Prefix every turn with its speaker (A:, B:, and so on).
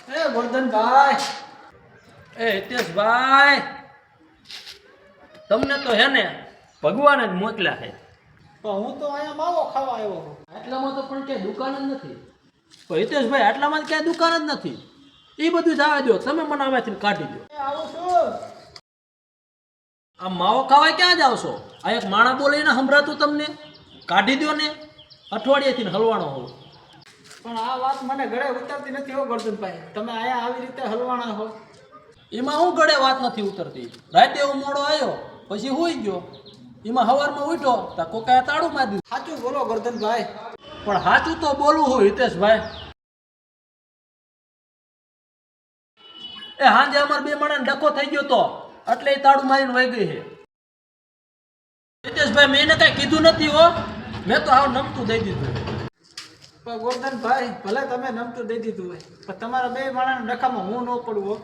A: એ ગોરધનભાઈ,
B: એ હિતેશભાઈ, તમને તો હે ને ભગવાને જ મોકલ્યા છે.
A: પણ હું તો અહીંયા માવો ખાવા આવ્યો છું.
B: આટલામાં તો પણ ક્યાંય દુકાન જ નથી. પણ હિતેશભાઈ, આટલામાં જ ક્યાંય દુકાન જ નથી. એ બધું જવા દો, તમે મને આમાંથી કાઢી દો.
A: એ આવું છું.
B: આ માવો ખાવા ક્યાં જાવ છો? આ એક માણા બોલીને સંભળાતું તમને? કાઢી દો ને, અઠવાડિયેથી હલવાણો હોવ.
A: પણ આ વાત મને ગળે ઉતરતી નથી હો ગોરધનભાઈ. તમે અહીંયા આવી રીતે હલવાના હો.
B: એમાં હું ગળે વાત નથી ઉતરતી. રાતે હું મોડો આવ્યો, પછી હુઈ ગયો. એમાં સવારમાં ઉઠ્યો તો કોકાએ તાળું મારી દીધું.
A: સાચું બોલો ગોરધનભાઈ.
B: પણ સાચું તો બોલવું હોય હિતેશભાઈ. એ હાંજે અમાર બે માણસને ડખો થઈ ગયો તો એટલે એ તાળું મારીને વહી ગઈ છે. હિતેશભાઈ, મેં એને કઈ કીધું નથી હો. મેં તો હાવ નમતું દઈ દીધું.
A: પણ ગોરધનભાઈ, ભલે તમે નમતું દઈ દીધું હોય, પણ તમારા બે માણસના ડખામાં હું ન પડું હો.